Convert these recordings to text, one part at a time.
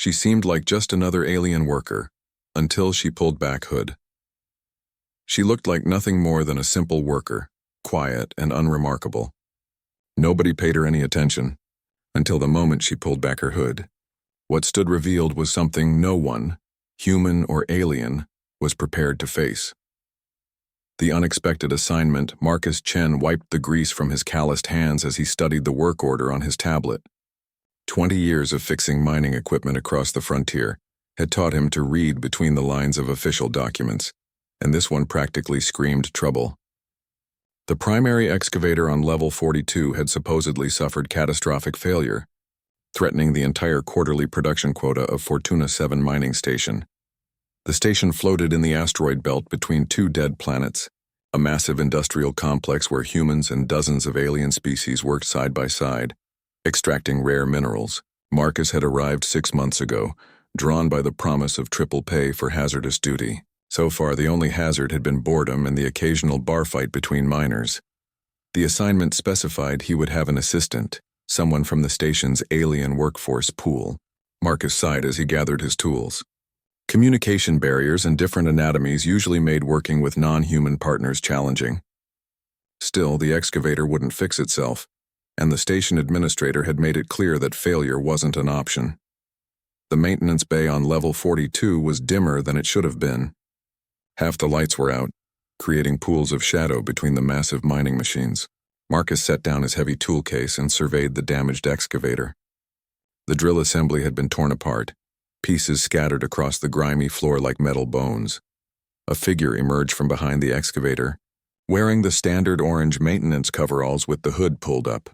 She seemed like just another alien worker, until she pulled back hood. She looked like nothing more than a simple worker, quiet and unremarkable. Nobody paid her any attention, until the moment she pulled back her hood. What stood revealed was something no one, human or alien, was prepared to face. The unexpected assignment, Marcus Chen wiped the grease from his calloused hands as he studied the work order on his tablet. 20 years of fixing mining equipment across the frontier had taught him to read between the lines of official documents, and this one practically screamed trouble. The primary excavator on level 42 had supposedly suffered catastrophic failure, threatening the entire quarterly production quota of Fortuna 7 mining station. The station floated in the asteroid belt between two dead planets, a massive industrial complex where humans and dozens of alien species worked side by side, extracting rare minerals. Marcus had arrived 6 months ago, drawn by the promise of triple pay for hazardous duty. So far, the only hazard had been boredom and the occasional bar fight between miners. The assignment specified he would have an assistant, someone from the station's alien workforce pool. Marcus sighed as he gathered his tools. Communication barriers and different anatomies usually made working with non-human partners challenging. Still, the excavator wouldn't fix itself, and the station administrator had made it clear that failure wasn't an option. The maintenance bay on level 42 was dimmer than it should have been. Half the lights were out, creating pools of shadow between the massive mining machines. Marcus set down his heavy tool case and surveyed the damaged excavator. The drill assembly had been torn apart, pieces scattered across the grimy floor like metal bones. A figure emerged from behind the excavator, wearing the standard orange maintenance coveralls with the hood pulled up,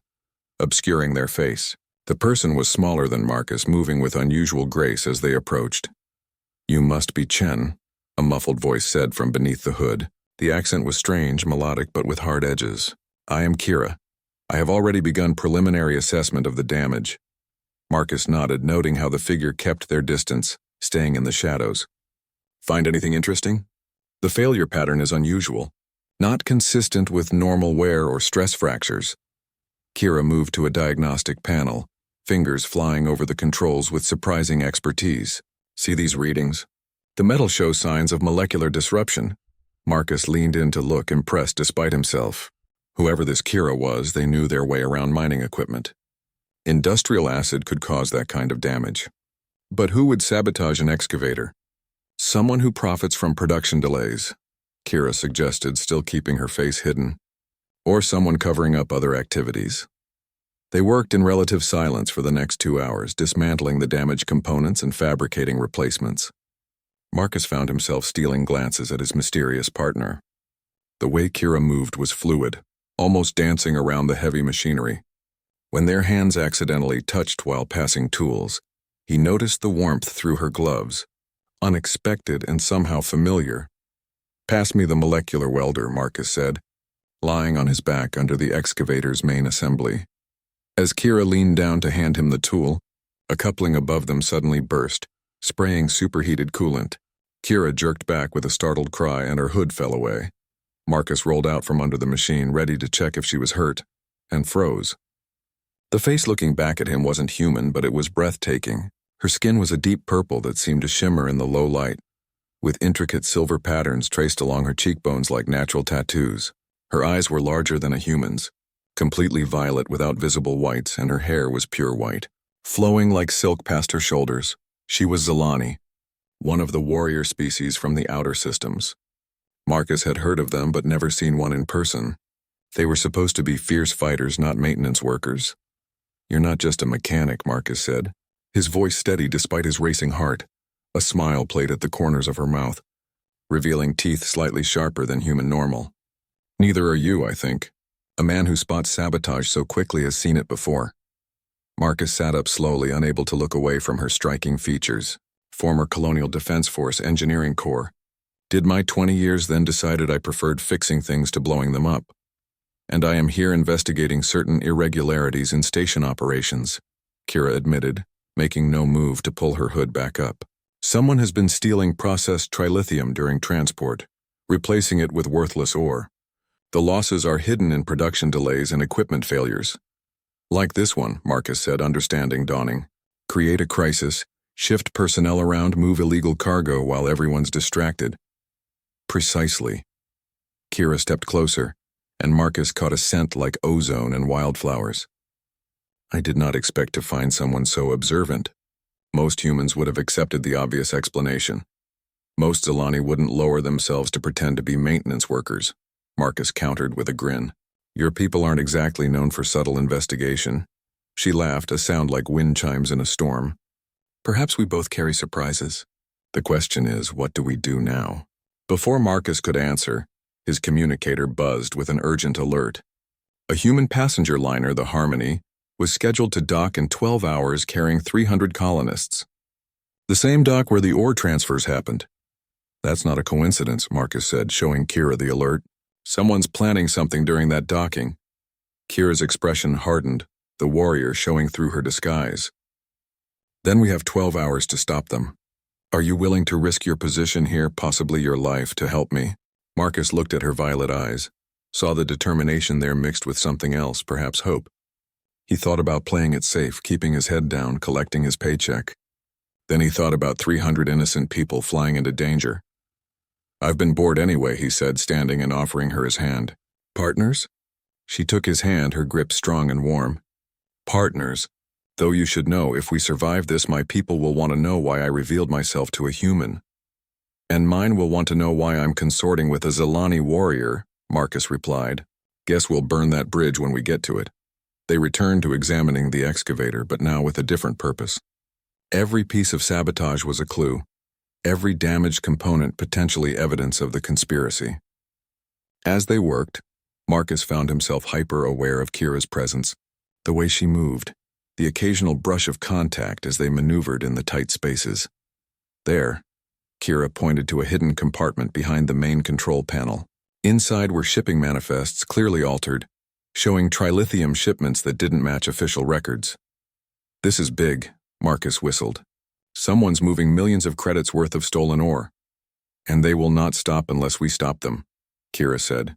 obscuring their face. The person was smaller than Marcus, moving with unusual grace as they approached. "You must be Chen," a muffled voice said from beneath the hood. The accent was strange, melodic, but with hard edges. "I am Kira. I have already begun preliminary assessment of the damage." Marcus nodded, noting how the figure kept their distance, staying in the shadows. "Find anything interesting?" "The failure pattern is unusual, not consistent with normal wear or stress fractures." Kira moved to a diagnostic panel, fingers flying over the controls with surprising expertise. "See these readings? The metal shows signs of molecular disruption." Marcus leaned in to look, impressed despite himself. Whoever this Kira was, they knew their way around mining equipment. Industrial acid could cause that kind of damage. But who would sabotage an excavator? "Someone who profits from production delays," Kira suggested, still keeping her face hidden. "Or someone covering up other activities." They worked in relative silence for the next 2 hours, dismantling the damaged components and fabricating replacements. Marcus found himself stealing glances at his mysterious partner. The way Kira moved was fluid, almost dancing around the heavy machinery. When their hands accidentally touched while passing tools, he noticed the warmth through her gloves, unexpected and somehow familiar. "Pass me the molecular welder," Marcus said, lying on his back under the excavator's main assembly. As Kira leaned down to hand him the tool, a coupling above them suddenly burst, spraying superheated coolant. Kira jerked back with a startled cry and her hood fell away. Marcus rolled out from under the machine, ready to check if she was hurt, and froze. The face looking back at him wasn't human, but it was breathtaking. Her skin was a deep purple that seemed to shimmer in the low light, with intricate silver patterns traced along her cheekbones like natural tattoos. Her eyes were larger than a human's, completely violet without visible whites, and her hair was pure white, flowing like silk past her shoulders. She was Zelani, one of the warrior species from the outer systems. Marcus had heard of them but never seen one in person. They were supposed to be fierce fighters, not maintenance workers. "You're not just a mechanic," Marcus said, his voice steady despite his racing heart. A smile played at the corners of her mouth, revealing teeth slightly sharper than human normal. "Neither are you, I think. A man who spots sabotage so quickly has seen it before." Marcus sat up slowly, unable to look away from her striking features. Former Colonial Defense Force Engineering Corps. Did my 20 years then decided I preferred fixing things to blowing them up. And I am here investigating certain irregularities in station operations, Kira admitted, making no move to pull her hood back up. "Someone has been stealing processed trilithium during transport, replacing it with worthless ore. The losses are hidden in production delays and equipment failures." "Like this one," Marcus said, understanding dawning. "Create a crisis, Shift personnel around, move illegal cargo while everyone's distracted. Precisely. Kira stepped closer, and Marcus caught a scent like ozone and wildflowers. I did not expect to find someone so observant. Most humans would have accepted the obvious explanation. Most Zilani wouldn't lower themselves to pretend to be maintenance workers, Marcus countered with a grin. Your people aren't exactly known for subtle investigation. She laughed, a sound like wind chimes in a storm. Perhaps we both carry surprises. The question is, what do we do now? Before Marcus could answer, his communicator buzzed with an urgent alert. A human passenger liner, the Harmony, was scheduled to dock in 12 hours carrying 300 colonists. The same dock where the ore transfers happened. That's not a coincidence, Marcus said, showing Kira the alert. Someone's planning something during that docking. Kira's expression hardened, the warrior showing through her disguise. Then we have 12 hours to stop them. Are you willing to risk your position here, possibly your life, to help me? Marcus looked at her violet eyes, saw the determination there mixed with something else, perhaps hope. He thought about playing it safe, keeping his head down, collecting his paycheck. Then he thought about 300 innocent people flying into danger. I've been bored anyway, he said, standing and offering her his hand. Partners? She took his hand, her grip strong and warm. Partners. Though you should know, if we survive this, my people will want to know why I revealed myself to a human. And mine will want to know why I'm consorting with a Zilani warrior, Marcus replied. Guess we'll burn that bridge when we get to it. They returned to examining the excavator, but now with a different purpose. Every piece of sabotage was a clue. Every damaged component potentially evidence of the conspiracy. As they worked, Marcus found himself hyper-aware of Kira's presence, the way she moved, the occasional brush of contact as they maneuvered in the tight spaces. There, Kira pointed to a hidden compartment behind the main control panel. Inside were shipping manifests clearly altered, showing trilithium shipments that didn't match official records. This is big, Marcus whistled. Someone's moving millions of credits worth of stolen ore. And they will not stop unless we stop them, Kira said.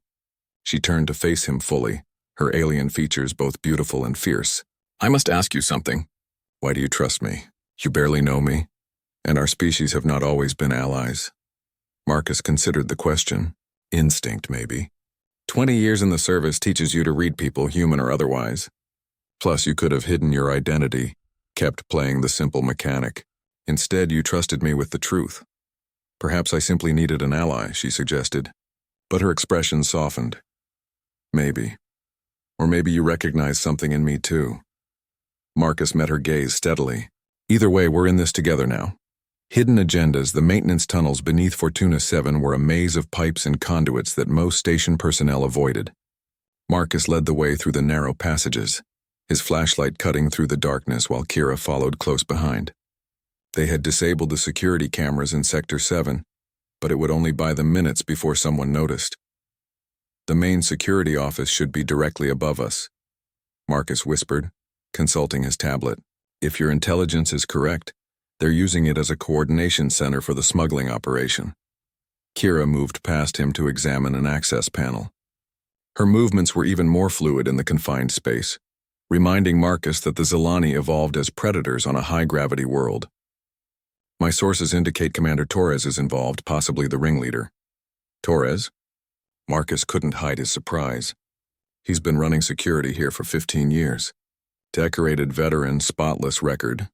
She turned to face him fully, her alien features both beautiful and fierce. I must ask you something. Why do you trust me? You barely know me, and our species have not always been allies. Marcus considered the question. Instinct, maybe. 20 years in the service teaches you to read people, human or otherwise. Plus, you could have hidden your identity, kept playing the simple mechanic. Instead, you trusted me with the truth. Perhaps I simply needed an ally, she suggested. But her expression softened. Maybe. Or maybe you recognize something in me too. Marcus met her gaze steadily. Either way, we're in this together now. Hidden agendas, the maintenance tunnels beneath Fortuna 7 were a maze of pipes and conduits that most station personnel avoided. Marcus led the way through the narrow passages, his flashlight cutting through the darkness while Kira followed close behind. They had disabled the security cameras in Sector 7, but it would only buy them minutes before someone noticed. The main security office should be directly above us, Marcus whispered, consulting his tablet. If your intelligence is correct, they're using it as a coordination center for the smuggling operation. Kira moved past him to examine an access panel. Her movements were even more fluid in the confined space, reminding Marcus that the Zilani evolved as predators on a high-gravity world. My sources indicate Commander Torres is involved, possibly the ringleader. Torres? Marcus couldn't hide his surprise. He's been running security here for 15 years. Decorated veteran, spotless record.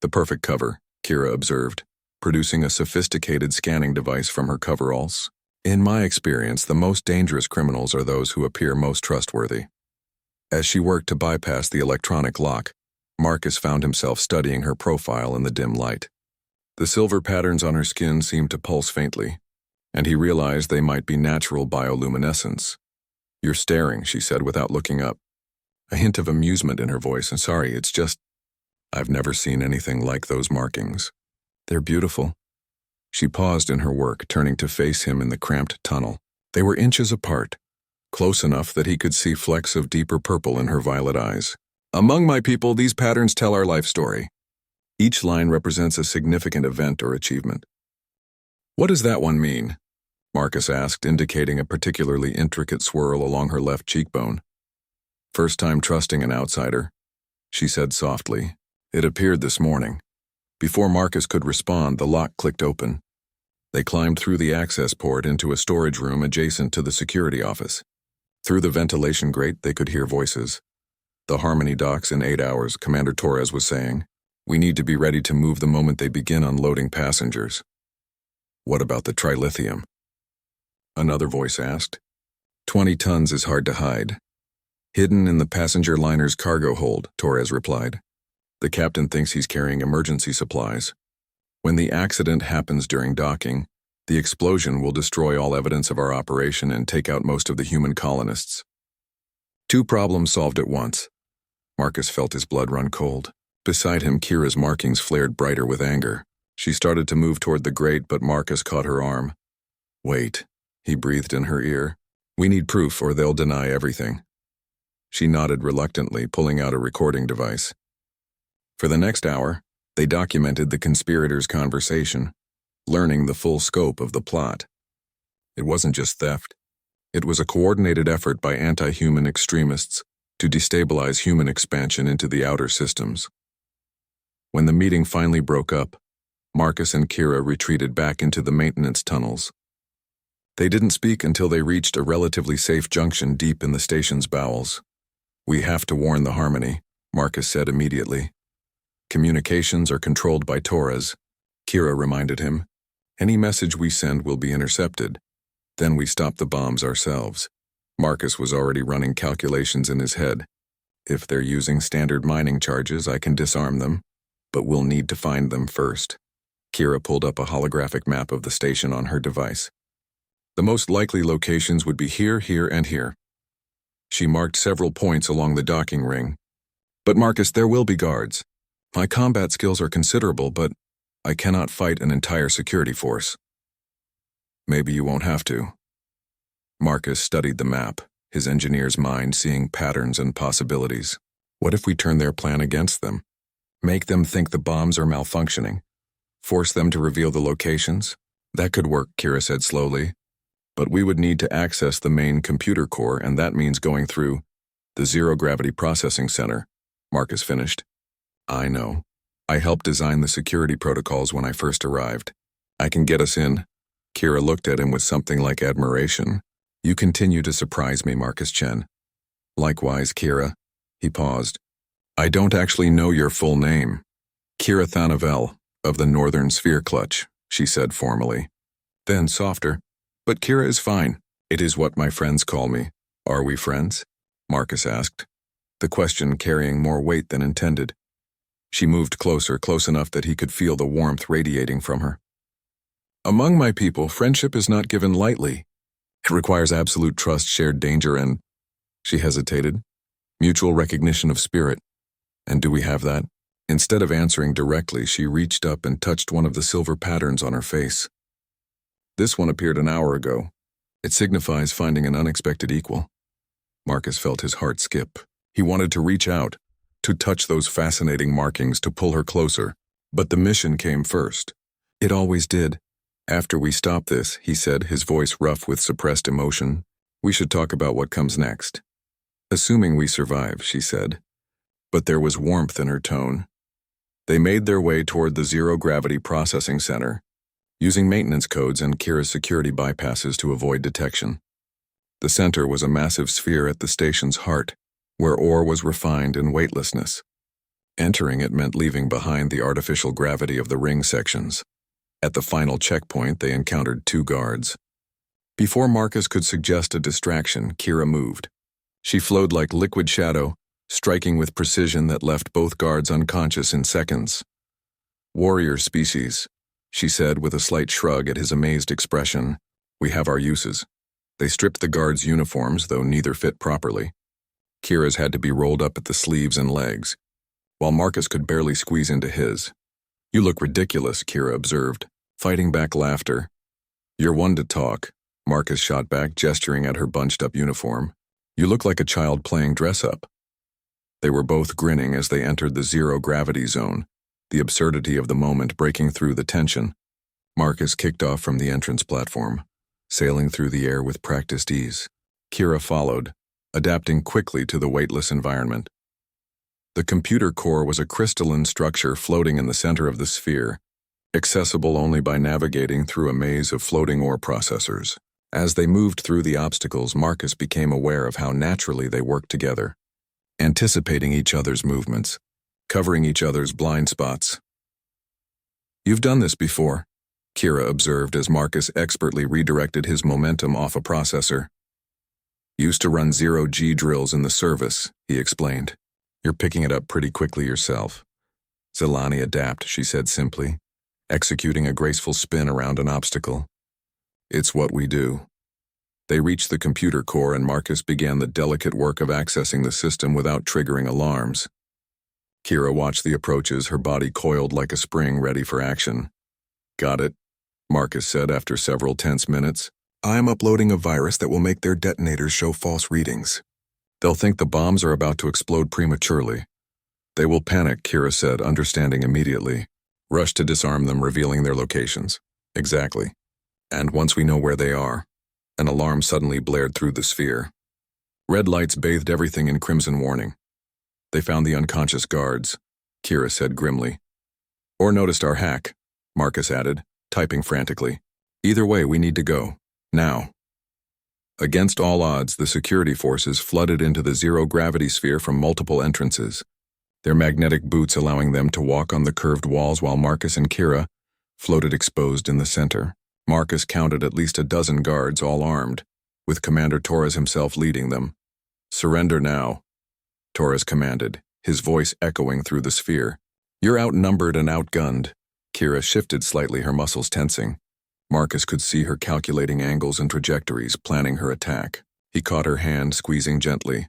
The perfect cover, Kira observed, producing a sophisticated scanning device from her coveralls. In my experience, the most dangerous criminals are those who appear most trustworthy. As she worked to bypass the electronic lock, Marcus found himself studying her profile in the dim light. The silver patterns on her skin seemed to pulse faintly, and he realized they might be natural bioluminescence. You're staring, she said without looking up. A hint of amusement in her voice, and sorry, it's just, I've never seen anything like those markings. They're beautiful. She paused in her work, turning to face him in the cramped tunnel. They were inches apart, close enough that he could see flecks of deeper purple in her violet eyes. Among my people, these patterns tell our life story. Each line represents a significant event or achievement. What does that one mean? Marcus asked, indicating a particularly intricate swirl along her left cheekbone. First time trusting an outsider, she said softly. It appeared this morning. Before Marcus could respond, the lock clicked open. They climbed through the access port into a storage room adjacent to the security office. Through the ventilation grate, they could hear voices. "The Harmony docks in 8 hours," Commander Torres was saying. "We need to be ready to move the moment they begin unloading passengers." "What about the trilithium?" another voice asked. 20 tons is hard to hide. "Hidden in the passenger liner's cargo hold," Torres replied. "The captain thinks he's carrying emergency supplies. When the accident happens during docking, the explosion will destroy all evidence of our operation and take out most of the human colonists." 2 problems solved at once. Marcus felt his blood run cold. Beside him, Kira's markings flared brighter with anger. She started to move toward the grate, but Marcus caught her arm. "Wait," he breathed in her ear. "We need proof or they'll deny everything." She nodded reluctantly, pulling out a recording device. For the next hour, they documented the conspirators' conversation, learning the full scope of the plot. It wasn't just theft. It was a coordinated effort by anti-human extremists to destabilize human expansion into the outer systems. When the meeting finally broke up, Marcus and Kira retreated back into the maintenance tunnels. They didn't speak until they reached a relatively safe junction deep in the station's bowels. "We have to warn the Harmony," Marcus said immediately. "Communications are controlled by Torres," Kira reminded him. "Any message we send will be intercepted. Then we stop the bombs ourselves." Marcus was already running calculations in his head. "If they're using standard mining charges, I can disarm them, but we'll need to find them first." Kira pulled up a holographic map of the station on her device. "The most likely locations would be here, here, and here." She marked several points along the docking ring. "But Marcus, there will be guards. My combat skills are considerable, but I cannot fight an entire security force." "Maybe you won't have to." Marcus studied the map, his engineer's mind seeing patterns and possibilities. What if we turn their plan against them? Make them think the bombs are malfunctioning? Force them to reveal the locations? That could work, Kira said slowly. But we would need to access the main computer core, and that means going through the zero-gravity processing center, Marcus finished. "I know. I helped design the security protocols when I first arrived. I can get us in." Kira looked at him with something like admiration. "You continue to surprise me, Marcus Chen." "Likewise, Kira." He paused. "I don't actually know your full name." "Kira Thanavel, of the Northern Sphere Clutch," she said formally. Then softer, "But Kira is fine. It is what my friends call me." "Are we friends?" Marcus asked, the question carrying more weight than intended. She moved closer, close enough that he could feel the warmth radiating from her. "Among my people, friendship is not given lightly. It requires absolute trust, shared danger, and—" She hesitated. "Mutual recognition of spirit. And do we have that?" Instead of answering directly, she reached up and touched one of the silver patterns on her face. "This one appeared an hour ago. It signifies finding an unexpected equal." Marcus felt his heart skip. He wanted to reach out, to touch those fascinating markings, to pull her closer. But the mission came first. It always did. "After we stop this," he said, his voice rough with suppressed emotion, "we should talk about what comes next." "Assuming we survive," she said. But there was warmth in her tone. They made their way toward the zero-gravity processing center, using maintenance codes and Kira's security bypasses to avoid detection. The center was a massive sphere at the station's heart, where ore was refined in weightlessness. Entering it meant leaving behind the artificial gravity of the ring sections. At the final checkpoint, they encountered 2 guards. Before Marcus could suggest a distraction, Kira moved. She flowed like liquid shadow, striking with precision that left both guards unconscious in seconds. "Warrior species," she said with a slight shrug at his amazed expression. "We have our uses." They stripped the guards' uniforms, though neither fit properly. Kira's had to be rolled up at the sleeves and legs, while Marcus could barely squeeze into his. "You look ridiculous," Kira observed, fighting back laughter. "You're one to talk," Marcus shot back, gesturing at her bunched-up uniform. "You look like a child playing dress-up." They were both grinning as they entered the zero-gravity zone, the absurdity of the moment breaking through the tension. Marcus kicked off from the entrance platform, sailing through the air with practiced ease. Kira followed, adapting quickly to the weightless environment. The computer core was a crystalline structure floating in the center of the sphere, accessible only by navigating through a maze of floating ore processors. As they moved through the obstacles, Marcus became aware of how naturally they worked together, anticipating each other's movements, covering each other's blind spots. "You've done this before," Kira observed as Marcus expertly redirected his momentum off a processor. "Used to run zero-G drills in the service," he explained. "You're picking it up pretty quickly yourself." "Zelani adapt," she said simply, executing a graceful spin around an obstacle. "It's what we do." They reached the computer core and Marcus began the delicate work of accessing the system without triggering alarms. Kira watched the approaches, her body coiled like a spring ready for action. "Got it," Marcus said after several tense minutes. "I'm uploading a virus that will make their detonators show false readings. They'll think the bombs are about to explode prematurely. They will panic," Kira said, understanding immediately. "Rush to disarm them, revealing their locations." "Exactly. And once we know where they are," an alarm suddenly blared through the sphere. Red lights bathed everything in crimson warning. "They found the unconscious guards," Kira said grimly. "Or noticed our hack," Marcus added, typing frantically. "Either way, we need to go. Now." Against all odds, the security forces flooded into the zero-gravity sphere from multiple entrances, their magnetic boots allowing them to walk on the curved walls while Marcus and Kira floated exposed in the center. Marcus counted at least a dozen guards, all armed, with Commander Torres himself leading them. "Surrender now," Torres commanded, his voice echoing through the sphere. "You're outnumbered and outgunned." Kira shifted slightly, her muscles tensing. Marcus could see her calculating angles and trajectories, planning her attack. He caught her hand, squeezing gently.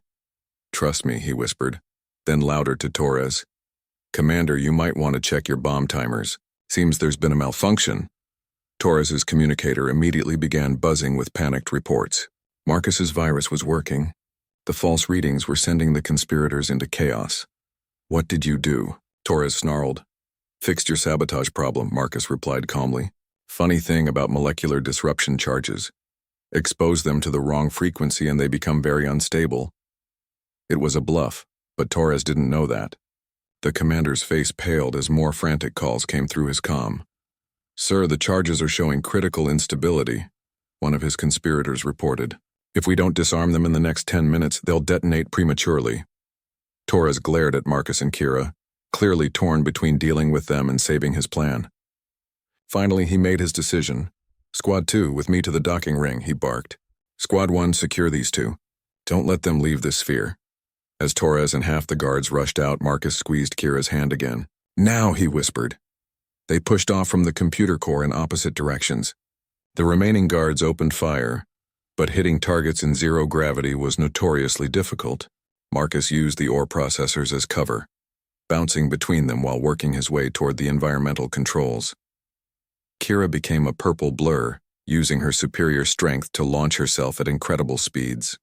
"Trust me," he whispered, then louder to Torres. "Commander, you might want to check your bomb timers. Seems there's been a malfunction." Torres's communicator immediately began buzzing with panicked reports. Marcus's virus was working. The false readings were sending the conspirators into chaos. "What did you do?" Torres snarled. "Fixed your sabotage problem," Marcus replied calmly. "Funny thing about molecular disruption charges. Expose them to the wrong frequency and they become very unstable." It was a bluff, but Torres didn't know that. The commander's face paled as more frantic calls came through his comm. "Sir, the charges are showing critical instability," one of his conspirators reported. "If we don't disarm them in the next 10 minutes, they'll detonate prematurely." Torres glared at Marcus and Kira, clearly torn between dealing with them and saving his plan. Finally, he made his decision. "Squad 2, with me to the docking ring," he barked. "Squad 1, secure these two. Don't let them leave this sphere." As Torres and half the guards rushed out, Marcus squeezed Kira's hand again. "Now," he whispered. They pushed off from the computer core in opposite directions. The remaining guards opened fire, but hitting targets in zero gravity was notoriously difficult. Marcus used the ore processors as cover, bouncing between them while working his way toward the environmental controls. Kira became a purple blur, using her superior strength to launch herself at incredible speeds.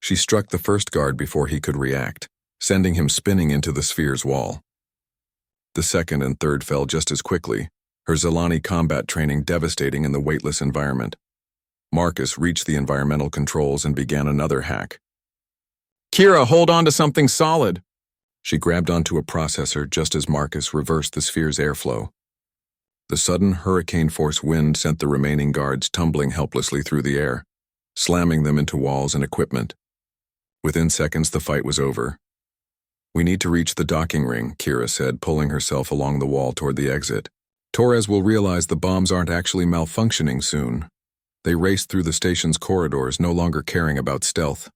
She struck the first guard before he could react, sending him spinning into the sphere's wall. The second and third fell just as quickly, her Zelani combat training devastating in the weightless environment. Marcus reached the environmental controls and began another hack. "Kira, hold on to something solid!" She grabbed onto a processor just as Marcus reversed the sphere's airflow. The sudden hurricane-force wind sent the remaining guards tumbling helplessly through the air, slamming them into walls and equipment. Within seconds, the fight was over. "We need to reach the docking ring," Kira said, pulling herself along the wall toward the exit. "Torres will realize the bombs aren't actually malfunctioning soon." They raced through the station's corridors, no longer caring about stealth.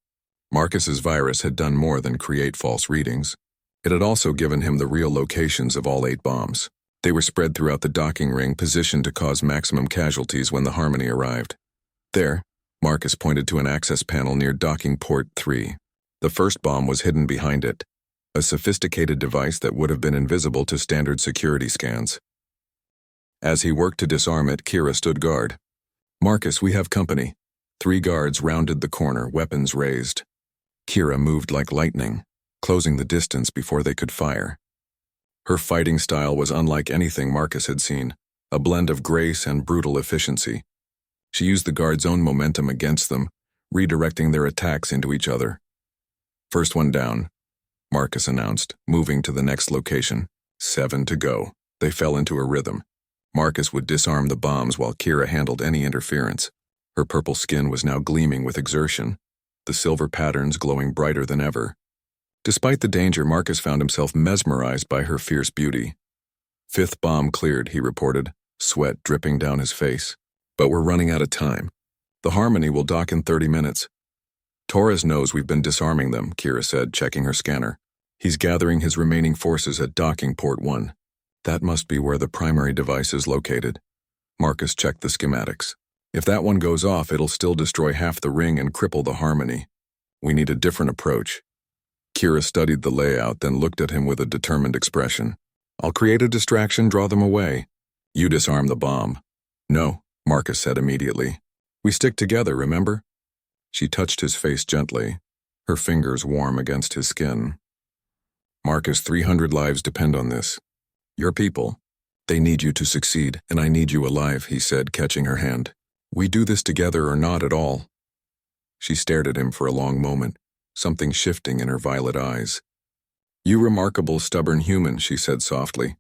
Marcus's virus had done more than create false readings. It had also given him the real locations of all 8 bombs. They were spread throughout the docking ring, positioned to cause maximum casualties when the Harmony arrived. There, Marcus pointed to an access panel near docking port 3. The first bomb was hidden behind it, a sophisticated device that would have been invisible to standard security scans. As he worked to disarm it, Kira stood guard. "Marcus, we have company." 3 guards rounded the corner, weapons raised. Kira moved like lightning, closing the distance before they could fire. Her fighting style was unlike anything Marcus had seen, a blend of grace and brutal efficiency. She used the guards' own momentum against them, redirecting their attacks into each other. "First one down." Marcus announced, moving to the next location. 7 to go. They fell into a rhythm. Marcus would disarm the bombs while Kira handled any interference. Her purple skin was now gleaming with exertion, the silver patterns glowing brighter than ever. Despite the danger, Marcus found himself mesmerized by her fierce beauty. 5th bomb cleared, he reported, sweat dripping down his face. But we're running out of time. The Harmony will dock in 30 minutes. Torres knows we've been disarming them, Kira said, checking her scanner. He's gathering his remaining forces at docking port 1. That must be where the primary device is located. Marcus checked the schematics. If that one goes off, it'll still destroy half the ring and cripple the Harmony. We need a different approach. Kira studied the layout, then looked at him with a determined expression. I'll create a distraction, draw them away. You disarm the bomb. No, Marcus said immediately. We stick together, remember? She touched his face gently, her fingers warm against his skin. Marcus, 300 lives depend on this. Your people, they need you to succeed, and I need you alive, he said, catching her hand. We do this together or not at all. She stared at him for a long moment, something shifting in her violet eyes. You remarkable, stubborn human, she said softly.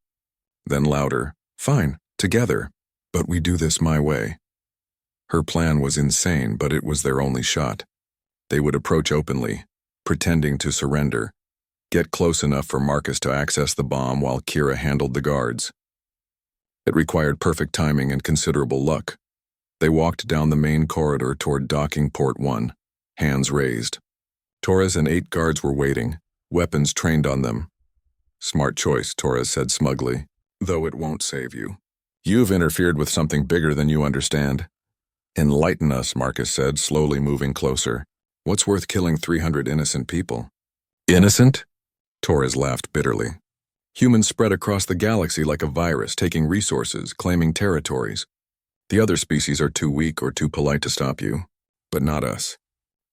Then louder, fine, together, but we do this my way. Her plan was insane, but it was their only shot. They would approach openly, pretending to surrender, get close enough for Marcus to access the bomb while Kira handled the guards. It required perfect timing and considerable luck. They walked down the main corridor toward docking port 1, hands raised. Torres and 8 guards were waiting, weapons trained on them. Smart choice, Torres said smugly, though it won't save you. You've interfered with something bigger than you understand. Enlighten us, Marcus said, slowly moving closer. What's worth killing 300 innocent people? Innocent? Torres laughed bitterly. Humans spread across the galaxy like a virus, taking resources, claiming territories. The other species are too weak or too polite to stop you, but not us.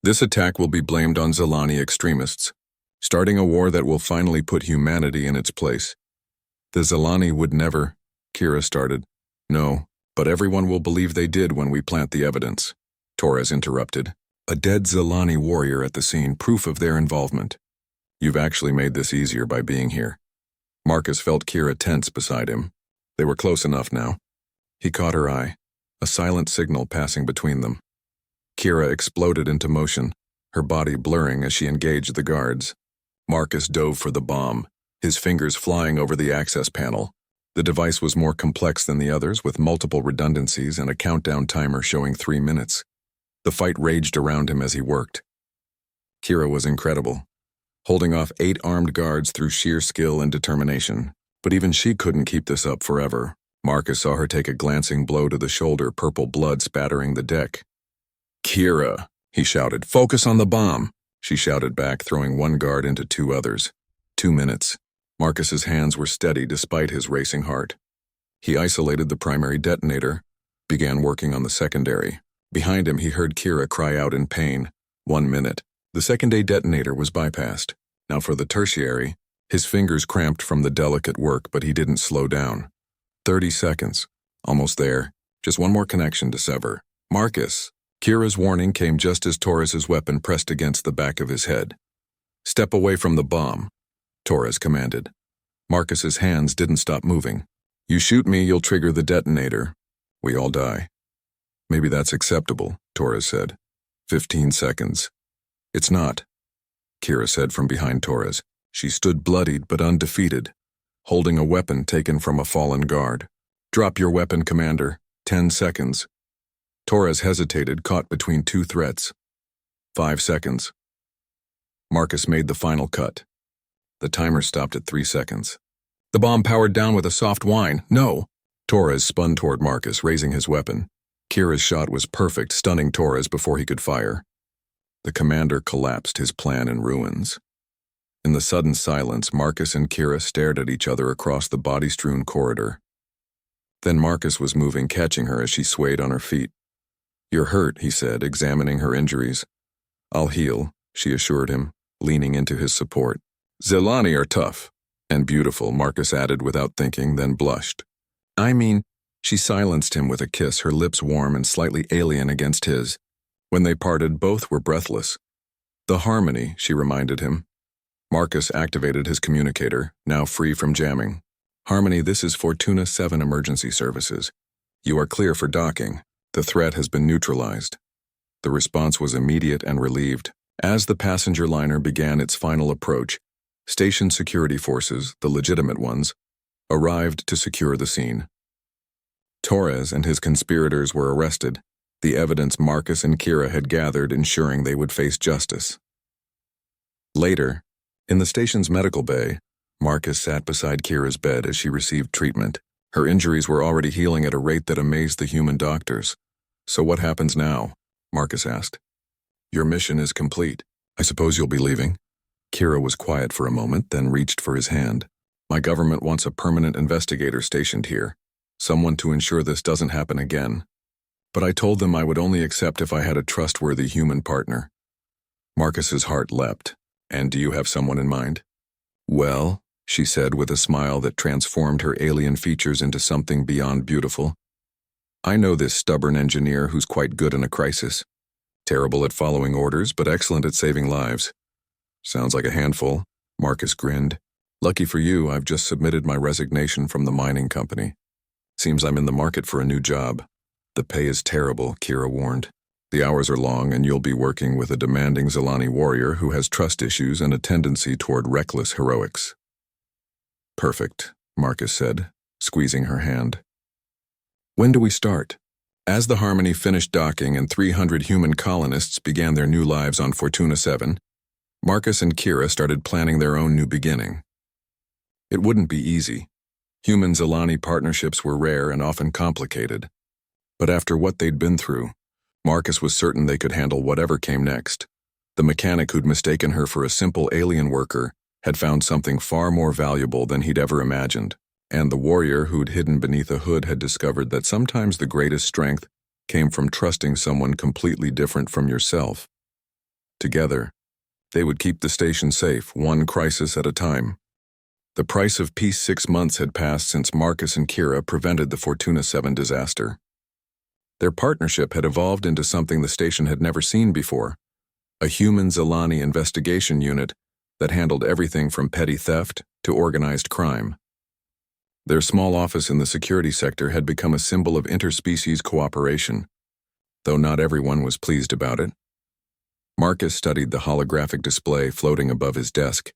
This attack will be blamed on Zelani extremists, starting a war that will finally put humanity in its place. The Zelani would never, Kira started. No, but everyone will believe they did when we plant the evidence. Torres interrupted. A dead Zelani warrior at the scene, proof of their involvement. You've actually made this easier by being here. Marcus felt Kira tense beside him. They were close enough now. He caught her eye, a silent signal passing between them. Kira exploded into motion, her body blurring as she engaged the guards. Marcus dove for the bomb, his fingers flying over the access panel. The device was more complex than the others, with multiple redundancies and a countdown timer showing 3 minutes. The fight raged around him as he worked. Kira was incredible, holding off 8 armed guards through sheer skill and determination. But even she couldn't keep this up forever. Marcus saw her take a glancing blow to the shoulder, purple blood spattering the deck. Kira, he shouted, focus on the bomb. She shouted back, throwing 1 guard into 2 others. 2 minutes. Marcus's hands were steady despite his racing heart. He isolated the primary detonator, began working on the secondary. Behind him, he heard Kira cry out in pain. 1 minute. The secondary detonator was bypassed. Now for the tertiary. His fingers cramped from the delicate work, but he didn't slow down. 30 seconds. Almost there. Just 1 more connection to sever. Marcus. Kira's warning came just as Torres's weapon pressed against the back of his head. Step away from the bomb, Torres commanded. Marcus's hands didn't stop moving. You shoot me, you'll trigger the detonator. We all die. Maybe that's acceptable, Torres said. 15 seconds. It's not, Kira said from behind Torres. She stood bloodied but undefeated, holding a weapon taken from a fallen guard. Drop your weapon, Commander. 10 seconds. Torres hesitated, caught between 2 threats. 5 seconds. Marcus made the final cut. The timer stopped at 3 seconds. The bomb powered down with a soft whine. No! Torres spun toward Marcus, raising his weapon. Kira's shot was perfect, stunning Torres before he could fire. The commander collapsed, his plan in ruins. In the sudden silence, Marcus and Kira stared at each other across the body-strewn corridor. Then Marcus was moving, catching her as she swayed on her feet. You're hurt, he said, examining her injuries. I'll heal, she assured him, leaning into his support. Zelani are tough and beautiful, Marcus added without thinking, then blushed. I mean, she silenced him with a kiss, her lips warm and slightly alien against his. When they parted, both were breathless. The Harmony, she reminded him. Marcus activated his communicator, now free from jamming. Harmony, this is Fortuna 7 Emergency Services. You are clear for docking. The threat has been neutralized. The response was immediate and relieved. As the passenger liner began its final approach, station security forces, the legitimate ones, arrived to secure the scene. Torres and his conspirators were arrested, the evidence Marcus and Kira had gathered ensuring they would face justice. Later, in the station's medical bay, Marcus sat beside Kira's bed as she received treatment. Her injuries were already healing at a rate that amazed the human doctors. So what happens now? Marcus asked. Your mission is complete. I suppose you'll be leaving? Kira was quiet for a moment, then reached for his hand. My government wants a permanent investigator stationed here, someone to ensure this doesn't happen again. But I told them I would only accept if I had a trustworthy human partner. Marcus's heart leapt. And do you have someone in mind? Well, she said with a smile that transformed her alien features into something beyond beautiful. I know this stubborn engineer who's quite good in a crisis. Terrible at following orders, but excellent at saving lives. Sounds like a handful, Marcus grinned. Lucky for you, I've just submitted my resignation from the mining company. Seems I'm in the market for a new job. The pay is terrible, Kira warned. The hours are long and you'll be working with a demanding Zilani warrior who has trust issues and a tendency toward reckless heroics. Perfect, Marcus said, squeezing her hand. When do we start? As the Harmony finished docking and 300 human colonists began their new lives on Fortuna 7, Marcus and Kira started planning their own new beginning. It wouldn't be easy. Human-Zilani partnerships were rare and often complicated. But after what they'd been through, Marcus was certain they could handle whatever came next. The mechanic who'd mistaken her for a simple alien worker had found something far more valuable than he'd ever imagined, and the warrior who'd hidden beneath a hood had discovered that sometimes the greatest strength came from trusting someone completely different from yourself. Together, they would keep the station safe, one crisis at a time. The price of peace 6 months had passed since Marcus and Kira prevented the Fortuna 7 disaster. Their partnership had evolved into something the station had never seen before, a human Zilani investigation unit that handled everything from petty theft to organized crime. Their small office in the security sector had become a symbol of interspecies cooperation, though not everyone was pleased about it. Marcus studied the holographic display floating above his desk,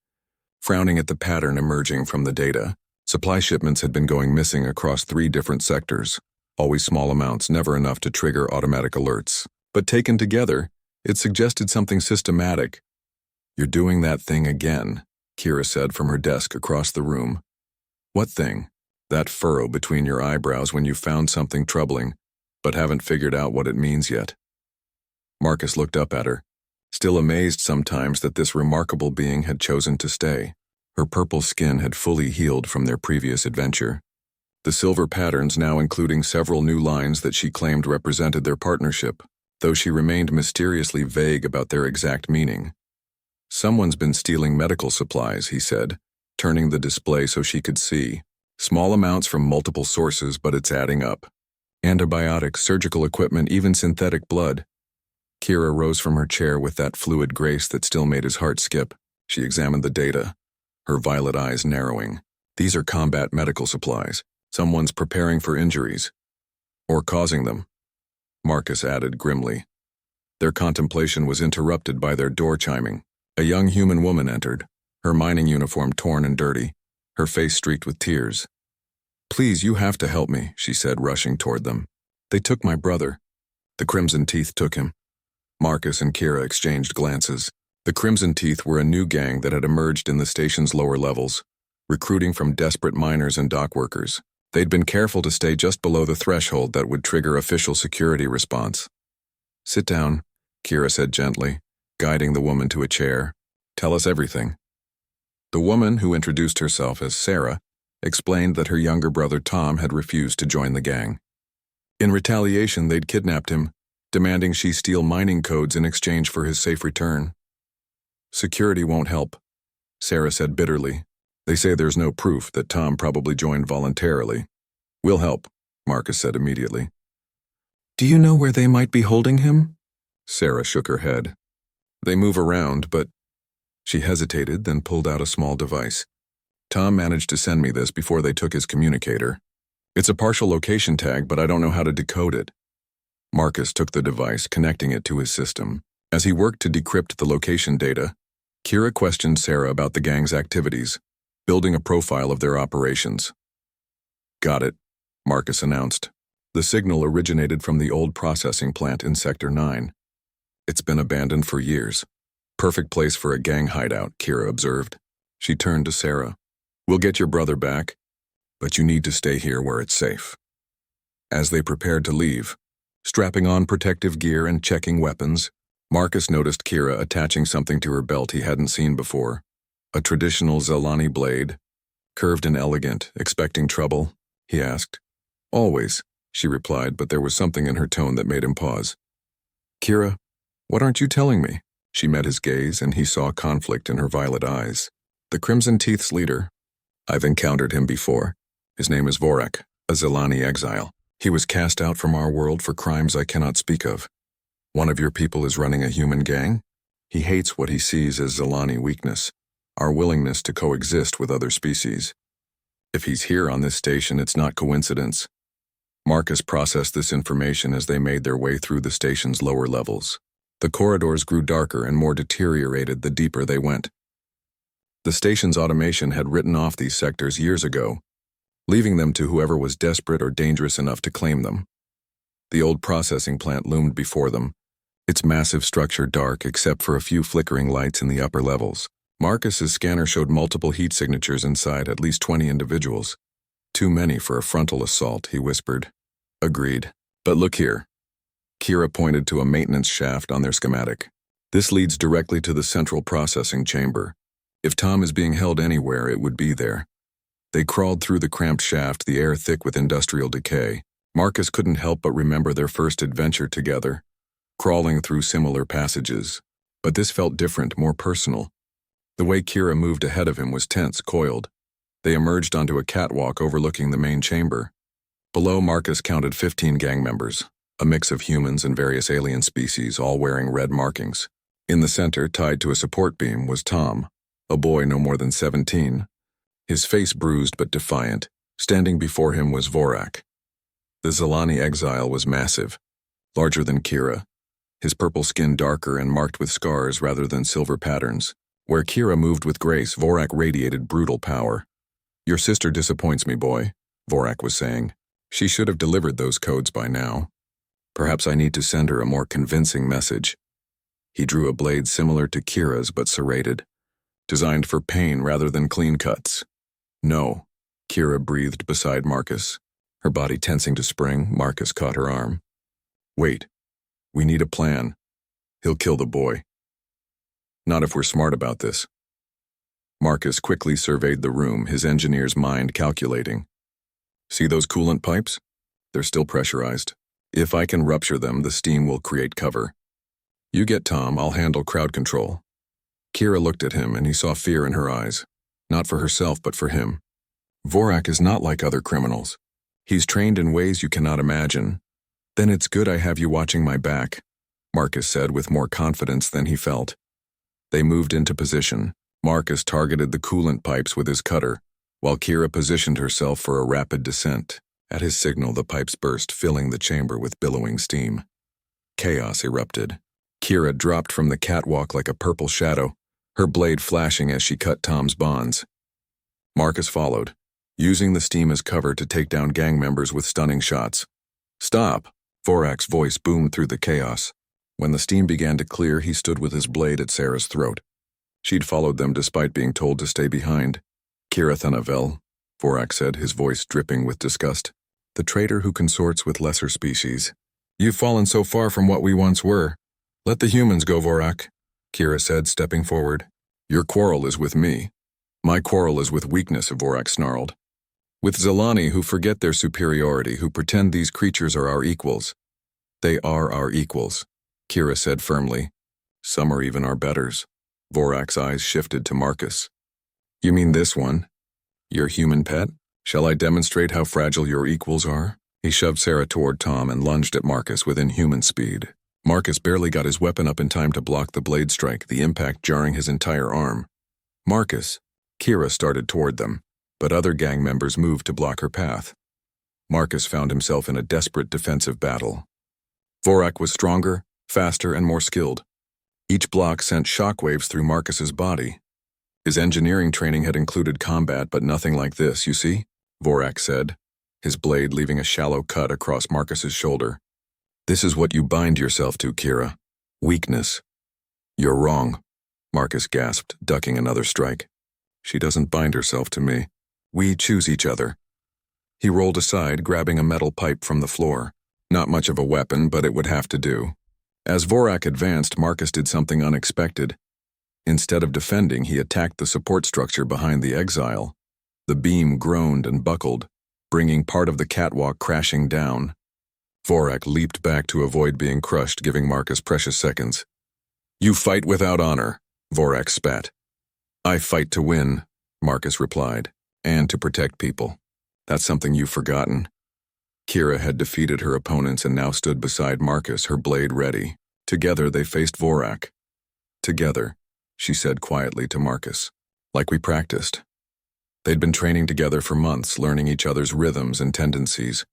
frowning at the pattern emerging from the data. Supply shipments had been going missing across 3 different sectors. Always small amounts, never enough to trigger automatic alerts. But taken together, it suggested something systematic. You're doing that thing again, Kira said from her desk across the room. What thing? That furrow between your eyebrows when you found something troubling, but haven't figured out what it means yet. Marcus looked up at her, still amazed sometimes that this remarkable being had chosen to stay. Her purple skin had fully healed from their previous adventure. The silver patterns now including several new lines that she claimed represented their partnership, though she remained mysteriously vague about their exact meaning. Someone's been stealing medical supplies, he said, turning the display so she could see. Small amounts from multiple sources, but it's adding up. Antibiotics, surgical equipment, even synthetic blood. Kira rose from her chair with that fluid grace that still made his heart skip. She examined the data, her violet eyes narrowing. These are combat medical supplies. Someone's preparing for injuries. Or causing them, Marcus added grimly. Their contemplation was interrupted by their door chiming. A young human woman entered, her mining uniform torn and dirty, her face streaked with tears. Please, you have to help me, she said, rushing toward them. They took my brother. The Crimson Teeth took him. Marcus and Kira exchanged glances. The Crimson Teeth were a new gang that had emerged in the station's lower levels, recruiting from desperate miners and dock workers. They'd been careful to stay just below the threshold that would trigger official security response. Sit down, Kira said gently, guiding the woman to a chair. Tell us everything. The woman, who introduced herself as Sarah, explained that her younger brother Tom had refused to join the gang. In retaliation, they'd kidnapped him, demanding she steal mining codes in exchange for his safe return. Security won't help, Sarah said bitterly. They say there's no proof that Tom probably joined voluntarily. We'll help, Marcus said immediately. Do you know where they might be holding him? Sarah shook her head. They move around, but... She hesitated, then pulled out a small device. Tom managed to send me this before they took his communicator. It's a partial location tag, but I don't know how to decode it. Marcus took the device, connecting it to his system. As he worked to decrypt the location data, Kira questioned Sarah about the gang's activities, building a profile of their operations. Got it, Marcus announced. The signal originated from the old processing plant in Sector 9. It's been abandoned for years. Perfect place for a gang hideout, Kira observed. She turned to Sarah. We'll get your brother back, but you need to stay here where it's safe. As they prepared to leave, strapping on protective gear and checking weapons, Marcus noticed Kira attaching something to her belt he hadn't seen before. A traditional Zelani blade, curved and elegant. Expecting trouble? He asked. Always, she replied, but there was something in her tone that made him pause. Kira, what aren't you telling me? She met his gaze, and he saw conflict in her violet eyes. The Crimson Teeth's leader. I've encountered him before. His name is Vorak, a Zelani exile. He was cast out from our world for crimes I cannot speak of. One of your people is running a human gang? He hates what he sees as Zelani weakness, our willingness to coexist with other species. If he's here on this station, it's not coincidence. Marcus processed this information as they made their way through the station's lower levels. The corridors grew darker and more deteriorated the deeper they went. The station's automation had written off these sectors years ago, leaving them to whoever was desperate or dangerous enough to claim them. The old processing plant loomed before them, its massive structure dark except for a few flickering lights in the upper levels. Marcus's scanner showed multiple heat signatures inside at least 20 individuals. Too many for a frontal assault, he whispered. Agreed. But look here. Kira pointed to a maintenance shaft on their schematic. This leads directly to the central processing chamber. If Tom is being held anywhere, it would be there. They crawled through the cramped shaft, the air thick with industrial decay. Marcus couldn't help but remember their first adventure together, crawling through similar passages. But this felt different, more personal. The way Kira moved ahead of him was tense, coiled. They emerged onto a catwalk overlooking the main chamber. Below, Marcus counted 15 gang members, a mix of humans and various alien species, all wearing red markings. In the center, tied to a support beam, was Tom, a boy no more than 17. His face bruised but defiant. Standing before him was Vorak. The Zelani exile was massive, larger than Kira, his purple skin darker and marked with scars rather than silver patterns. Where Kira moved with grace, Vorak radiated brutal power. Your sister disappoints me, boy, Vorak was saying. She should have delivered those codes by now. Perhaps I need to send her a more convincing message. He drew a blade similar to Kira's but serrated, designed for pain rather than clean cuts. No, Kira breathed beside Marcus. Her body tensing to spring, Marcus caught her arm. Wait, we need a plan. He'll kill the boy. Not if we're smart about this. Marcus quickly surveyed the room, his engineer's mind calculating. See those coolant pipes? They're still pressurized. If I can rupture them, the steam will create cover. You get Tom, I'll handle crowd control. Kira looked at him and he saw fear in her eyes. Not for herself, but for him. Vorak is not like other criminals. He's trained in ways you cannot imagine. Then it's good I have you watching my back, Marcus said with more confidence than he felt. They moved into position. Marcus targeted the coolant pipes with his cutter, while Kira positioned herself for a rapid descent. At his signal, the pipes burst, filling the chamber with billowing steam. Chaos erupted. Kira dropped from the catwalk like a purple shadow, her blade flashing as she cut Tom's bonds. Marcus followed, using the steam as cover to take down gang members with stunning shots. Stop! Vorak's voice boomed through the chaos. When the steam began to clear, he stood with his blade at Sarah's throat. She'd followed them despite being told to stay behind. Kira Thanavel, Vorak said, his voice dripping with disgust. The traitor who consorts with lesser species. You've fallen so far from what we once were. Let the humans go, Vorak, Kira said, stepping forward. Your quarrel is with me. My quarrel is with weakness, Vorak snarled. With Zelani who forget their superiority, who pretend these creatures are our equals. They are our equals, Kira said firmly. Some are even our betters. Vorak's eyes shifted to Marcus. You mean this one? Your human pet? Shall I demonstrate how fragile your equals are? He shoved Sarah toward Tom and lunged at Marcus with inhuman speed. Marcus barely got his weapon up in time to block the blade strike, the impact jarring his entire arm. Marcus. Kira started toward them, but other gang members moved to block her path. Marcus found himself in a desperate defensive battle. Vorak was stronger, faster, and more skilled. Each block sent shockwaves through Marcus's body. His engineering training had included combat, but nothing like this, you see, Vorak said, his blade leaving a shallow cut across Marcus's shoulder. This is what you bind yourself to, Kira. Weakness. You're wrong, Marcus gasped, ducking another strike. She doesn't bind herself to me. We choose each other. He rolled aside, grabbing a metal pipe from the floor. Not much of a weapon, but it would have to do. As Vorak advanced, Marcus did something unexpected. Instead of defending, he attacked the support structure behind the exile. The beam groaned and buckled, bringing part of the catwalk crashing down. Vorak leaped back to avoid being crushed, giving Marcus precious seconds. You fight without honor, Vorak spat. I fight to win, Marcus replied, and to protect people. That's something you've forgotten. Kira had defeated her opponents and now stood beside Marcus, her blade ready. Together they faced Vorak. Together, she said quietly to Marcus, like we practiced. They'd been training together for months, learning each other's rhythms and tendencies.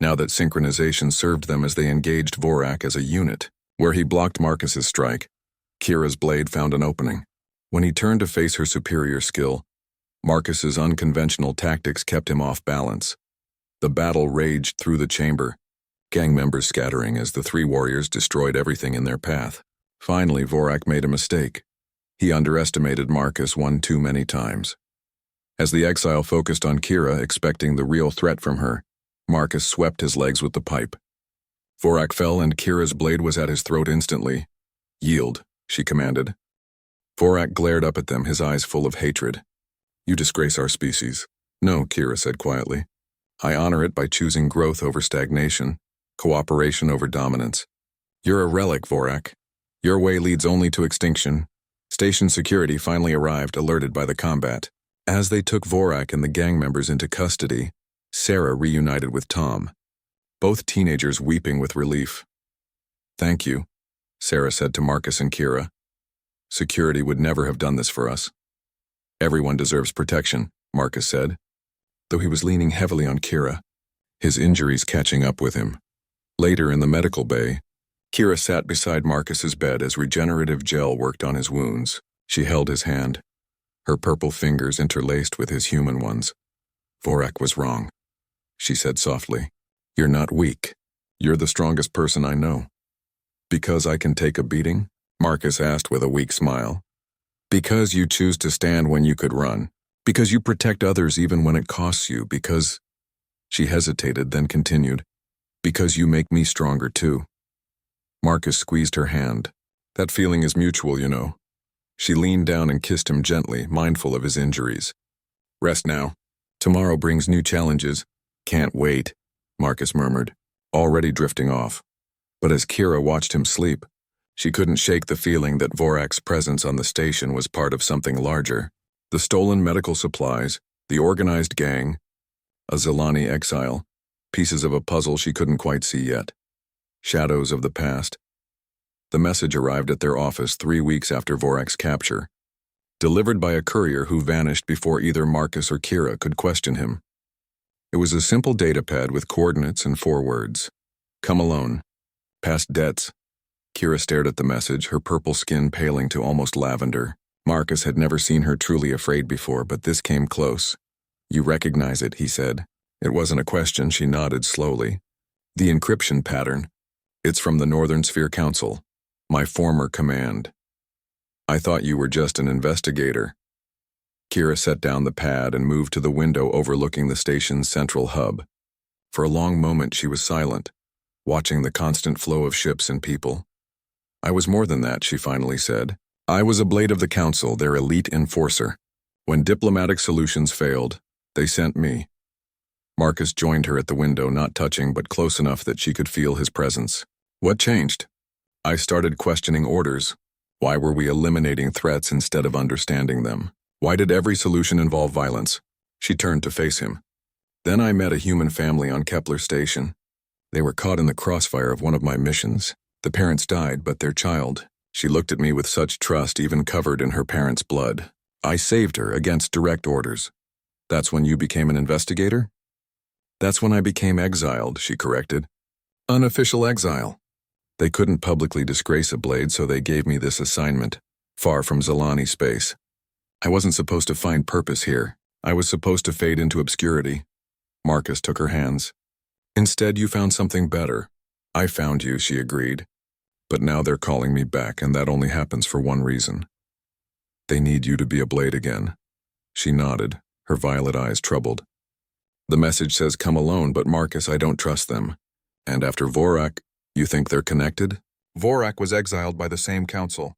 Now that synchronization served them as they engaged Vorak as a unit, where he blocked Marcus's strike, Kira's blade found an opening. When he turned to face her superior skill, Marcus's unconventional tactics kept him off balance. The battle raged through the chamber, gang members scattering as the three warriors destroyed everything in their path. Finally, Vorak made a mistake. He underestimated Marcus one too many times. As the exile focused on Kira, expecting the real threat from her, Marcus swept his legs with the pipe. Vorak fell and Kira's blade was at his throat instantly. Yield, she commanded. Vorak glared up at them, his eyes full of hatred. You disgrace our species. No, Kira said quietly. I honor it by choosing growth over stagnation, cooperation over dominance. You're a relic, Vorak. Your way leads only to extinction. Station security finally arrived, alerted by the combat. As they took Vorak and the gang members into custody, Sarah reunited with Tom, both teenagers weeping with relief. Thank you, Sarah said to Marcus and Kira. Security would never have done this for us. Everyone deserves protection, Marcus said, though he was leaning heavily on Kira, his injuries catching up with him. Later in the medical bay, Kira sat beside Marcus's bed as regenerative gel worked on his wounds. She held his hand, her purple fingers interlaced with his human ones. Vorak was wrong, she said softly. You're not weak. You're the strongest person I know. Because I can take a beating? Marcus asked with a weak smile. Because you choose to stand when you could run. Because you protect others even when it costs you. Because... She hesitated, then continued. Because you make me stronger too. Marcus squeezed her hand. That feeling is mutual, you know. She leaned down and kissed him gently, mindful of his injuries. Rest now. Tomorrow brings new challenges. Can't wait, Marcus murmured, already drifting off. But as Kira watched him sleep, she couldn't shake the feeling that Vorak's presence on the station was part of something larger. The stolen medical supplies, the organized gang, a Zilani exile, pieces of a puzzle she couldn't quite see yet. Shadows of the past. The message arrived at their office 3 weeks after Vorak's capture, delivered by a courier who vanished before either Marcus or Kira could question him. It was a simple datapad with coordinates and 4 words. Come alone. Past debts. Kira stared at the message, her purple skin paling to almost lavender. Marcus had never seen her truly afraid before, but this came close. You recognize it, he said. It wasn't a question, she nodded slowly. The encryption pattern. It's from the Northern Sphere Council, my former command. I thought you were just an investigator. Kira set down the pad and moved to the window overlooking the station's central hub. For a long moment she was silent, watching the constant flow of ships and people. I was more than that, she finally said. I was a blade of the Council, their elite enforcer. When diplomatic solutions failed, they sent me. Marcus joined her at the window, not touching but close enough that she could feel his presence. What changed? I started questioning orders. Why were we eliminating threats instead of understanding them? Why did every solution involve violence? She turned to face him. Then I met a human family on Kepler Station. They were caught in the crossfire of one of my missions. The parents died, but their child. She looked at me with such trust, even covered in her parents' blood. I saved her against direct orders. That's when you became an investigator? That's when I became exiled, she corrected. Unofficial exile. They couldn't publicly disgrace a blade, so they gave me this assignment, far from Zilani space. I wasn't supposed to find purpose here. I was supposed to fade into obscurity. Marcus took her hands. Instead, you found something better. I found you, she agreed. But now they're calling me back, and that only happens for one reason. They need you to be a blade again. She nodded, her violet eyes troubled. The message says come alone, but Marcus, I don't trust them. And after Vorak, you think they're connected? Vorak was exiled by the same council.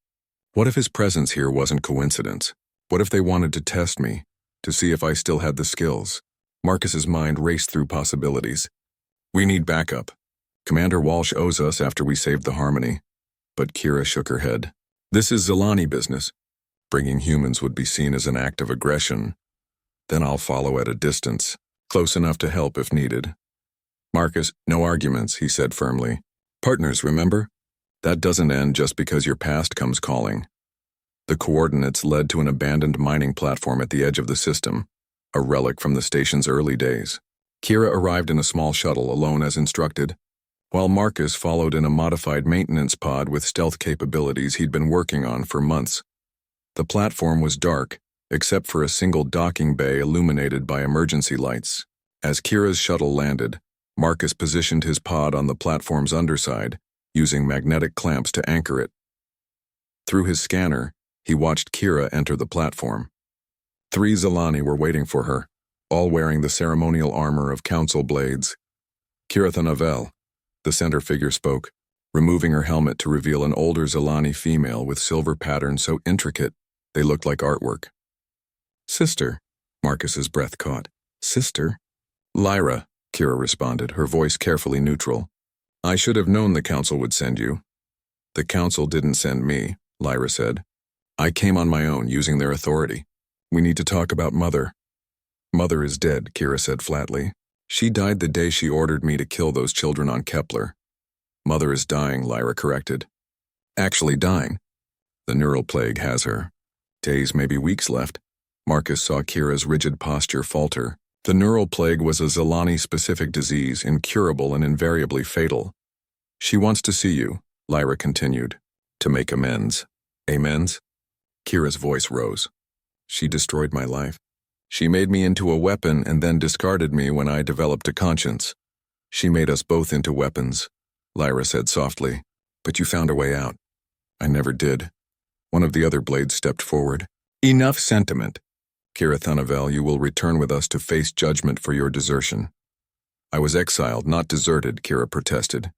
What if his presence here wasn't coincidence? What if they wanted to test me, to see if I still had the skills? Marcus's mind raced through possibilities. We need backup. Commander Walsh owes us after we saved the Harmony. But Kira shook her head. This is Zilani business. Bringing humans would be seen as an act of aggression. Then I'll follow at a distance, close enough to help if needed. Marcus, no arguments, he said firmly. Partners, remember? That doesn't end just because your past comes calling. The coordinates led to an abandoned mining platform at the edge of the system, a relic from the station's early days. Kira arrived in a small shuttle, alone as instructed, while Marcus followed in a modified maintenance pod with stealth capabilities he'd been working on for months. The platform was dark, except for a single docking bay illuminated by emergency lights. As Kira's shuttle landed, Marcus positioned his pod on the platform's underside, using magnetic clamps to anchor it. Through his scanner, he watched Kira enter the platform. 3 Zilani were waiting for her, all wearing the ceremonial armor of council blades. Kiratha Navel, the center figure spoke, removing her helmet to reveal an older Zilani female with silver patterns so intricate they looked like artwork. Sister, Marcus's breath caught. Sister? Lyra, Kira responded, her voice carefully neutral. I should have known the council would send you. The council didn't send me, Lyra said. I came on my own, using their authority. We need to talk about Mother. Mother is dead, Kira said flatly. She died the day she ordered me to kill those children on Kepler. Mother is dying, Lyra corrected. Actually dying. The neural plague has her. Days, maybe weeks left. Marcus saw Kira's rigid posture falter. The neural plague was a Zilani-specific disease, incurable and invariably fatal. She wants to see you, Lyra continued, to make amends. Amends? Kira's voice rose. She destroyed my life. She made me into a weapon and then discarded me when I developed a conscience. She made us both into weapons, Lyra said softly. But you found a way out. I never did. One of the other blades stepped forward. Enough sentiment. Kira Thanavel, you will return with us to face judgment for your desertion. I was exiled, not deserted, Kira protested.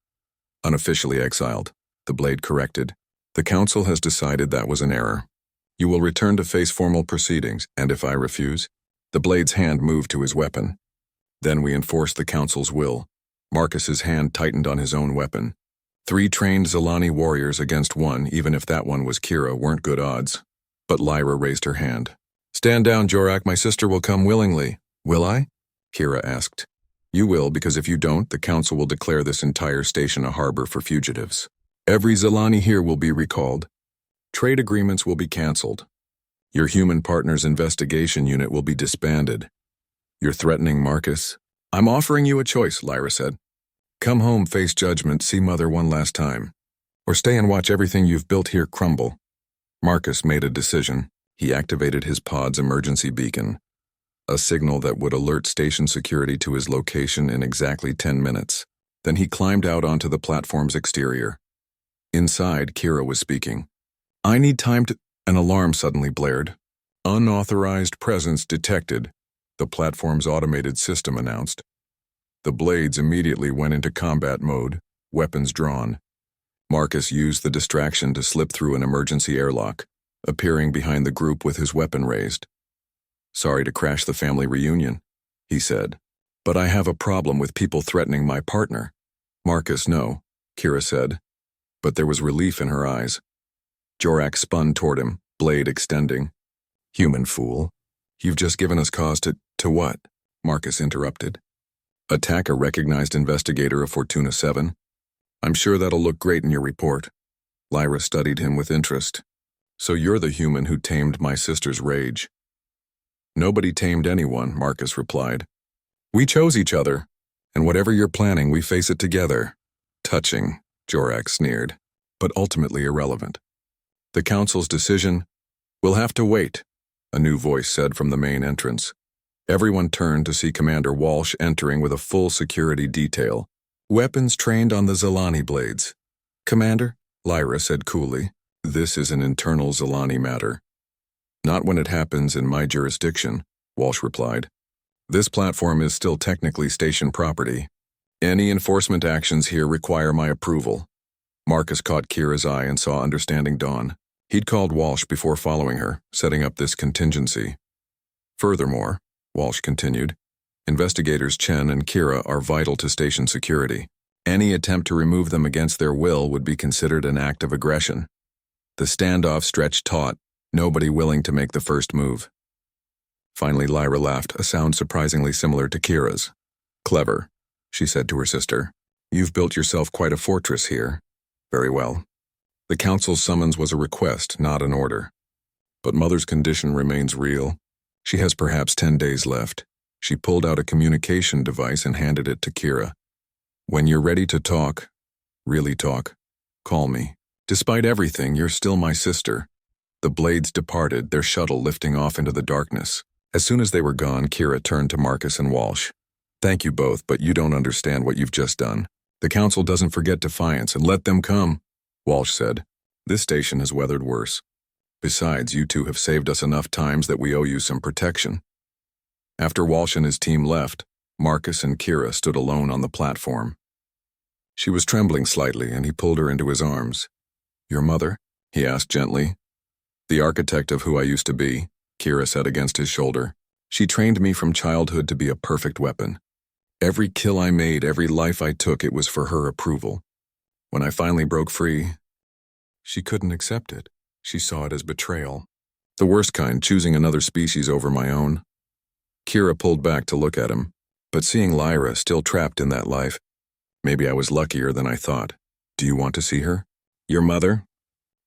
Unofficially exiled, the blade corrected. The council has decided that was an error. You will return to face formal proceedings, and if I refuse? The blade's hand moved to his weapon. Then we enforce the council's will. Marcus's hand tightened on his own weapon. 3 trained Zilani warriors against 1, even if that one was Kira, weren't good odds. But Lyra raised her hand. Stand down, Jorak, my sister will come willingly. Will I? Kira asked. You will, because if you don't, the council will declare this entire station a harbor for fugitives. Every Zilani here will be recalled. Trade agreements will be cancelled. Your human partner's investigation unit will be disbanded. You're threatening Marcus? I'm offering you a choice, Lyra said. Come home, face judgment, see Mother one last time. Or stay and watch everything you've built here crumble. Marcus made a decision. He activated his pod's emergency beacon, a signal that would alert station security to his location in exactly 10 minutes. Then he climbed out onto the platform's exterior. Inside, Kira was speaking. I need time to... An alarm suddenly blared. Unauthorized presence detected, the platform's automated system announced. The blades immediately went into combat mode, weapons drawn. Marcus used the distraction to slip through an emergency airlock, appearing behind the group with his weapon raised. Sorry to crash the family reunion, he said, but I have a problem with people threatening my partner. Marcus, no, Kira said, but there was relief in her eyes. Jorak spun toward him, blade extending. Human fool. You've just given us cause to what? Marcus interrupted. Attack a recognized investigator of Fortuna 7? I'm sure that'll look great in your report. Lyra studied him with interest. So you're the human who tamed my sister's rage. Nobody tamed anyone, Marcus replied. We chose each other, and whatever you're planning, we face it together. Touching, Jorak sneered, but ultimately irrelevant. The council's decision? We'll have to wait, a new voice said from the main entrance. Everyone turned to see Commander Walsh entering with a full security detail. Weapons trained on the Zilani blades. Commander, Lyra said coolly, this is an internal Zilani matter. Not when it happens in my jurisdiction, Walsh replied. This platform is still technically station property. Any enforcement actions here require my approval. Marcus caught Kira's eye and saw understanding dawn. He'd called Walsh before following her, setting up this contingency. Furthermore, Walsh continued, investigators Chen and Kira are vital to station security. Any attempt to remove them against their will would be considered an act of aggression. The standoff stretched taut, nobody willing to make the first move. Finally, Lyra laughed, a sound surprisingly similar to Kira's. Clever, she said to her sister. You've built yourself quite a fortress here. Very well. The council's summons was a request, not an order. But Mother's condition remains real. She has perhaps 10 days left. She pulled out a communication device and handed it to Kira. When you're ready to talk, really talk, call me. Despite everything, you're still my sister. The blades departed, their shuttle lifting off into the darkness. As soon as they were gone, Kira turned to Marcus and Walsh. Thank you both, but you don't understand what you've just done. The council doesn't forget defiance, and let them come, Walsh said. This station has weathered worse. Besides, you two have saved us enough times that we owe you some protection. After Walsh and his team left, Marcus and Kira stood alone on the platform. She was trembling slightly, and he pulled her into his arms. Your mother? He asked gently. The architect of who I used to be, Kira said against his shoulder. She trained me from childhood to be a perfect weapon. Every kill I made, every life I took, it was for her approval. When I finally broke free, she couldn't accept it. She saw it as betrayal. The worst kind, choosing another species over my own. Kira pulled back to look at him, but seeing Lyra still trapped in that life, maybe I was luckier than I thought. Do you want to see her? Your mother?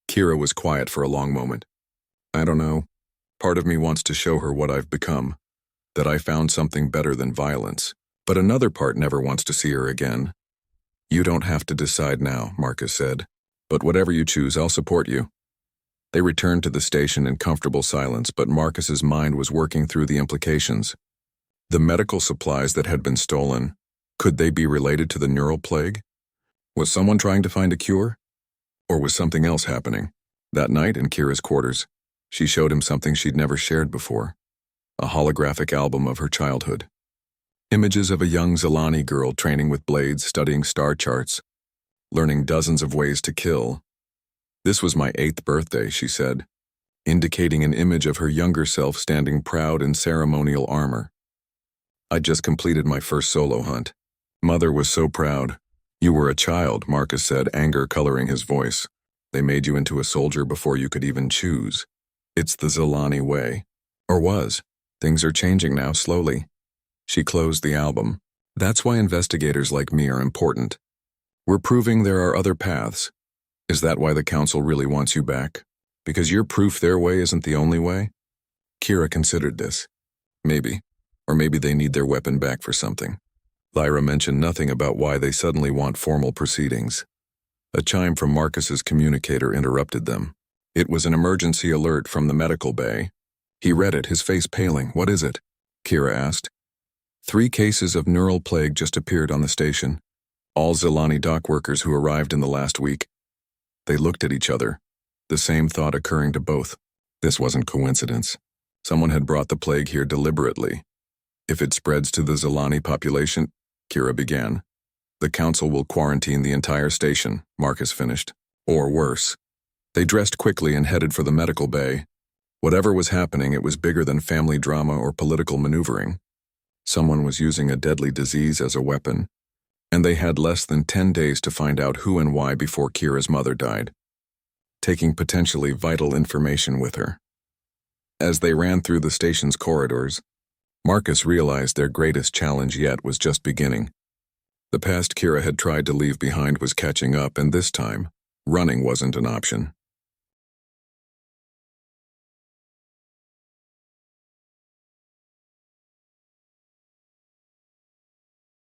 Kira was quiet for a long moment. I don't know. Part of me wants to show her what I've become, that I found something better than violence, but another part never wants to see her again. You don't have to decide now, Marcus said, but whatever you choose, I'll support you. They returned to the station in comfortable silence, but Marcus's mind was working through the implications. The medical supplies that had been stolen, could they be related to the neural plague? Was someone trying to find a cure? Or was something else happening? That night in Kira's quarters, she showed him something she'd never shared before, a holographic album of her childhood. Images of a young Zilani girl training with blades, studying star charts, learning dozens of ways to kill. This was my 8th birthday, she said, indicating an image of her younger self standing proud in ceremonial armor. I'd just completed my first solo hunt. Mother was so proud. You were a child, Marcus said, anger coloring his voice. They made you into a soldier before you could even choose. It's the Zilani way. Or was. Things are changing now, slowly. She closed the album. That's why investigators like me are important. We're proving there are other paths. Is that why the council really wants you back? Because you're proof their way isn't the only way? Kira considered this. Maybe. Or maybe they need their weapon back for something. Lyra mentioned nothing about why they suddenly want formal proceedings. A chime from Marcus's communicator interrupted them. It was an emergency alert from the medical bay. He read it, his face paling. What is it? Kira asked. 3 cases of neural plague just appeared on the station. All Zilani dock workers who arrived in the last week. They looked at each other, the same thought occurring to both. This wasn't coincidence. Someone had brought the plague here deliberately. If it spreads to the Zilani population, Kira began. The council will quarantine the entire station, Marcus finished. Or worse. They dressed quickly and headed for the medical bay. Whatever was happening, it was bigger than family drama or political maneuvering. Someone was using a deadly disease as a weapon, and they had less than 10 days to find out who and why before Kira's mother died, taking potentially vital information with her. As they ran through the station's corridors, Marcus realized their greatest challenge yet was just beginning. The past Kira had tried to leave behind was catching up, and this time, running wasn't an option.